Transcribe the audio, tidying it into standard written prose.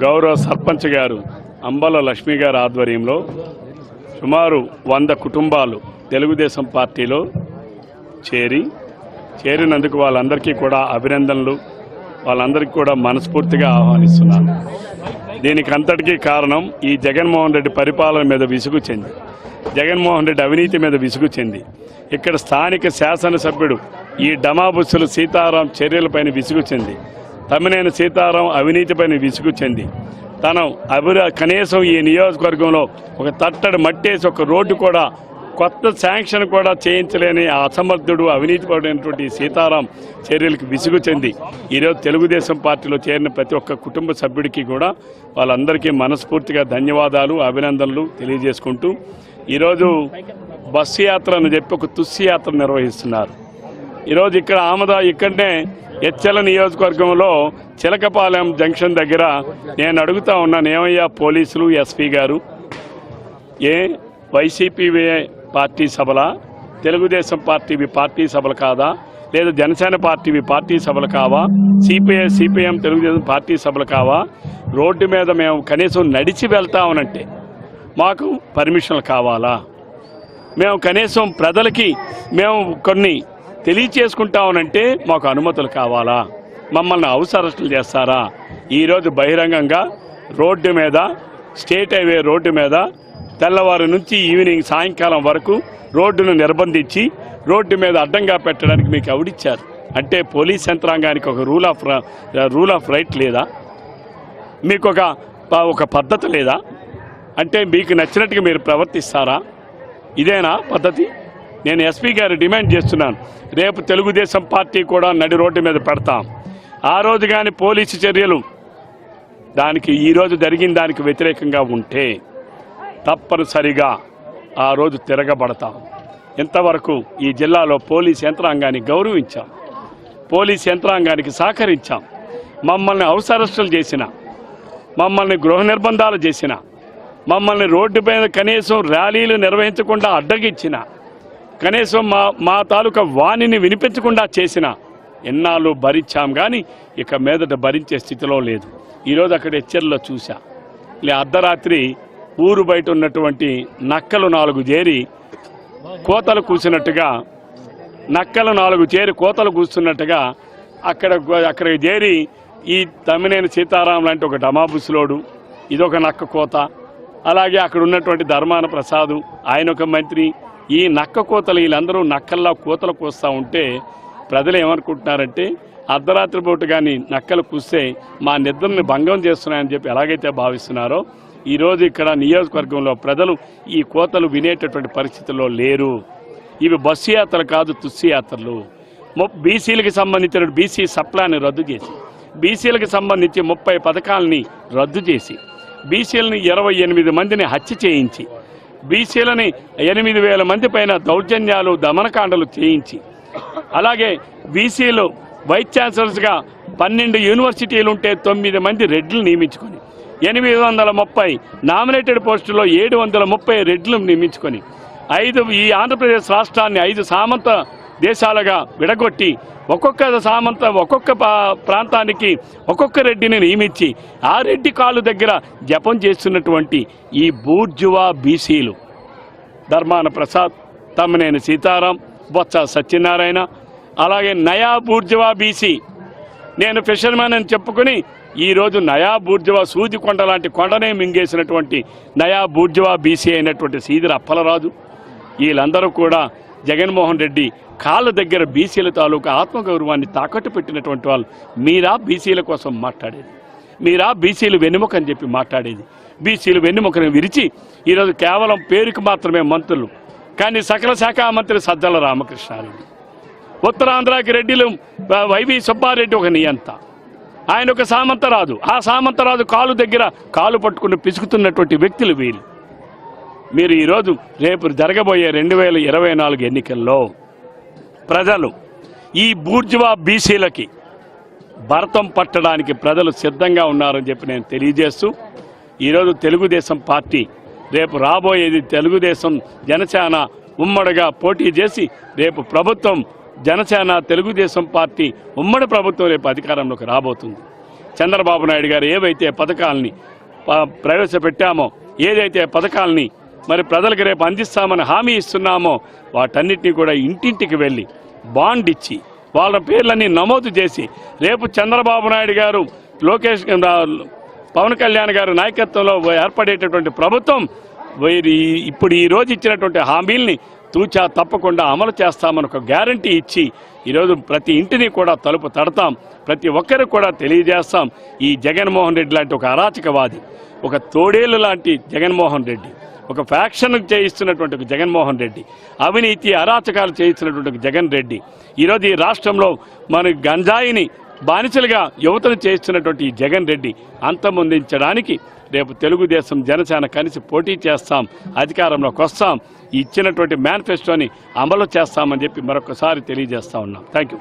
గౌరవ సర్పంచ్ గారు అంబల లక్ష్మి గారి ఆధ్వర్యంలో సుమారు 100 కుటుంబాలు తెలుగుదేశం పార్టీలో చేరినందుకు వాళ్ళందరికీ కూడా అభినందనలు, వాళ్ళందరికీ కూడా మనస్ఫూర్తిగా ఆహ్వానిస్తున్నాను. దీనికి అంతటికీ కారణం ఈ జగన్మోహన్ రెడ్డి పరిపాలన మీద విసుగు చెంది, జగన్మోహన్ రెడ్డి అవినీతి మీద విసుగు చెంది, ఇక్కడ స్థానిక శాసనసభ్యుడు ఈ డమాబుస్సులు సీతారాం చర్యలపైన విసుగు చెంది, తమ్మినేని సీతారాం అవినీతిపైన విసుగు చెంది, కనీసం ఈ నియోజకవర్గంలో ఒక తట్టడి మట్టేసి ఒక రోడ్డు కూడా కొత్త శాంక్షన్ కూడా చేయించలేని అసమర్థుడు అవినీతి పడినటువంటి సీతారాం చర్యలకు విసుగు చెంది ఈరోజు తెలుగుదేశం పార్టీలో చేరిన ప్రతి ఒక్క కుటుంబ సభ్యుడికి కూడా వాళ్ళందరికీ మనస్ఫూర్తిగా ధన్యవాదాలు, అభినందనలు తెలియజేసుకుంటూ ఈరోజు బస్సు యాత్ర అని చెప్పి ఒక తుస్సి యాత్ర నిర్వహిస్తున్నారు. ఈరోజు ఇక్కడ ఇక్కడనే ఎచ్చెల నియోజకవర్గంలో చిలకపాలెం జంక్షన్ దగ్గర నేను అడుగుతా ఉన్నాను, ఏమయ్యా పోలీసులు ఎస్పీ గారు, వైసీపీ పార్టీ సభలా, తెలుగుదేశం పార్టీవి పార్టీ సభలు కాదా, లేదా జనసేన పార్టీవి పార్టీ సభలు కావా, సిపిఎం తెలుగుదేశం పార్టీ సభలు కావా, రోడ్డు మీద మేము కనీసం నడిచి వెళ్తామనంటే మాకు పర్మిషన్లు కావాలా, మేము కనీసం ప్రజలకి మేము కొన్ని తెలియచేసుకుంటామనంటే మాకు అనుమతులు కావాలా, మమ్మల్ని హౌస్ అరెస్టులు చేస్తారా? ఈరోజు బహిరంగంగా రోడ్డు మీద, స్టేట్ హైవే రోడ్డు మీద తెల్లవారు నుంచి ఈవినింగ్ సాయంకాలం వరకు రోడ్డును నిర్బంధించి రోడ్డు మీద అడ్డంగా పెట్టడానికి మీకు ఎవడిచ్చారు? అంటే పోలీస్ యంత్రాంగానికి ఒక రూల్ ఆఫ్ రైట్ లేదా? మీకు ఒక పద్ధతి లేదా? అంటే మీకు నచ్చినట్టుగా మీరు ప్రవర్తిస్తారా? ఇదేనా పద్ధతి? నేను ఎస్పీ గారు డిమాండ్ చేస్తున్నాను, రేపు తెలుగుదేశం పార్టీ కూడా నడి రోడ్డు మీద పెడతాం. ఆ రోజు కానీ పోలీసు చర్యలు దానికి ఈరోజు జరిగిన దానికి వ్యతిరేకంగా ఉంటే తప్పనిసరిగా ఆ రోజు తిరగబడతాం. ఇంతవరకు ఈ జిల్లాలో పోలీస్ యంత్రాంగాన్ని గౌరవించాం, పోలీస్ యంత్రాంగానికి సహకరించాం. మమ్మల్ని హౌస్ అరెస్టులు చేసిన, మమ్మల్ని గృహ నిర్బంధాలు చేసిన, మమ్మల్ని రోడ్డు పైన కనీసం ర్యాలీలు నిర్వహించకుండా అడ్డగించిన, కనీసం మా తాలూకా వాణిని వినిపించకుండా చేసిన ఎన్నాళ్ళు భరించాం, కానీ ఇక మీదట భరించే స్థితిలో లేదు. ఈరోజు అక్కడ హెచ్చరిలో చూసా, అర్ధరాత్రి ఊరు బయట ఉన్నటువంటి నక్కలు 4 చేరి కోతలు కూసినట్టుగా, నక్కలు 4 చేరి కోతలు కూస్తున్నట్టుగా అక్కడికి చేరి ఈ తమ్మినేని సీతారాం లాంటి ఒక డమాబుస్లోడు, ఇదొక నక్క కోత, అలాగే అక్కడ ఉన్నటువంటి ధర్మాన ప్రసాదు, ఆయన ఒక మంత్రి, ఈ నక్క కోతలు వీళ్ళందరూ నక్కల్లా కోతలు కూస్తూ ఉంటే ప్రజలు ఏమనుకుంటున్నారంటే అర్ధరాత్రి పూట కానీ నక్కలు కూస్తే మా నిద్రని భంగం చేస్తున్నాయని చెప్పి ఎలాగైతే భావిస్తున్నారో ఈరోజు ఇక్కడ నియోజకవర్గంలో ప్రజలు ఈ కోతలు వినేటటువంటి పరిస్థితుల్లో లేరు. ఇవి బస్సు యాత్రలు కాదు, తుస్సి యాత్రలు. బీసీలకు సంబంధించిన బీసీ సప్లాన్ని రద్దు చేసి, బీసీలకు సంబంధించి 30 పథకాలని రద్దు చేసి, బీసీలని 28 మందిని హత్య చేయించి, బీసీలని 8,000 మంది పైన దౌర్జన్యాలు దమనకాండలు చేయించి, అలాగే బీసీలు వైస్ ఛాన్సలర్స్గా 12 యూనివర్సిటీలు ఉంటే 9 మంది రెడ్లు నియమించుకొని, 830 నామినేటెడ్ పోస్టుల్లో 730 రెడ్లు నియమించుకొని, ఈ ఆంధ్రప్రదేశ్ రాష్ట్రాన్ని 5 సామంత దేశాలుగా విడగొట్టి ఒక్కొక్క ప్రాంతానికి ఒక్కొక్క రెడ్డిని నియమించి ఆ రెడ్డి కాళ్ళు దగ్గర జపం చేస్తున్నటువంటి ఈ బూర్జువా బీసీలు, ధర్మాన ప్రసాద్, తమ్మినేని సీతారాం, బొత్స సత్యనారాయణ, అలాగే నయా బూర్జువా బీసీ, నేను ఫిషర్మెన్ అని చెప్పుకొని ఈరోజు నయా బూర్జువా సూది కొండ లాంటి కొండనే మింగేసినటువంటి నయా బూర్జువా బీసీ అయినటువంటి సీదిర అప్పలరాజు, వీళ్ళందరూ కూడా జగన్మోహన్ రెడ్డి కాళ్ళ దగ్గర బీసీల తాలూకా ఆత్మగౌరవాన్ని తాకట్టు పెట్టినటువంటి వాళ్ళు. మీరా బీసీల కోసం మాట్లాడేది? మీరా బీసీలు వెన్నెముక అని చెప్పి మాట్లాడేది? బీసీలు వెన్నెముకను విరిచి ఈరోజు కేవలం పేరుకి మాత్రమే మంత్రులు, కానీ సకల శాఖ మంత్రి సజ్జల రామకృష్ణారెడ్డి, ఉత్తరాంధ్రకి రెడ్డిలు వైవి సుబ్బారెడ్డి ఒక నియంత, ఆయన ఒక సామంతరాజు, ఆ సామంతరాజు కాలు దగ్గర కాలు పట్టుకుని పిసుకుతున్నటువంటి వ్యక్తులు వీళ్ళు. మీరు ఈరోజు రేపు జరగబోయే 2024 ఎన్నికల్లో ప్రజలు ఈ బూర్జువా బీసీలకి భరతం పట్టడానికి ప్రజలు సిద్ధంగా ఉన్నారని చెప్పి నేను తెలియజేస్తూ ఈరోజు తెలుగుదేశం పార్టీ రేపు రాబోయేది తెలుగుదేశం జనసేన ఉమ్మడిగా పోటీ చేసి రేపు ప్రభుత్వం జనసేన తెలుగుదేశం పార్టీ ఉమ్మడి ప్రభుత్వం రేపు అధికారంలోకి రాబోతుంది. చంద్రబాబు నాయుడు గారు ఏవైతే పథకాలని ప్రవేశపెట్టామో, ఏదైతే పథకాలని మరి ప్రజలకు రేపు అందిస్తామని హామీ ఇస్తున్నామో వాటన్నిటినీ కూడా ఇంటింటికి వెళ్ళి బాండ్ ఇచ్చి వాళ్ళ పేర్లన్నీ నమోదు చేసి రేపు చంద్రబాబు నాయుడు గారు, లోకేష్, పవన్ కళ్యాణ్ గారు నాయకత్వంలో ఏర్పడేటటువంటి ప్రభుత్వం ఇప్పుడు ఈరోజు ఇచ్చినటువంటి హామీల్ని తూచా తప్పకుండా అమలు చేస్తామని ఒక గ్యారంటీ ఇచ్చి ఈరోజు ప్రతి ఇంటిని కూడా తలుపు తడతాం, ప్రతి ఒక్కరికి కూడా తెలియజేస్తాం. ఈ జగన్మోహన్ రెడ్డి లాంటి ఒక అరాచకవాది, ఒక తోడేళ్ళు లాంటి జగన్మోహన్ రెడ్డి, ఒక ఫ్యాక్షన్ చేయిస్తున్నటువంటి ఒక జగన్మోహన్ రెడ్డి, అవినీతి అరాచకాలు చేయిస్తున్నటువంటి ఒక జగన్ రెడ్డి ఈరోజు ఈ రాష్ట్రంలో మన గంజాయిని బానిసలుగా యువతను చేస్తున్నటువంటి ఈ జగన్ రెడ్డి అంతమొందించడానికి రేపు తెలుగుదేశం జనసేన కలిసి పోటీ చేస్తాం, అధికారంలోకి వస్తాం, ఇచ్చినటువంటి మేనిఫెస్టోని అమలు చేస్తామని చెప్పి మరొకసారి తెలియజేస్తా ఉన్నాం. Thank you.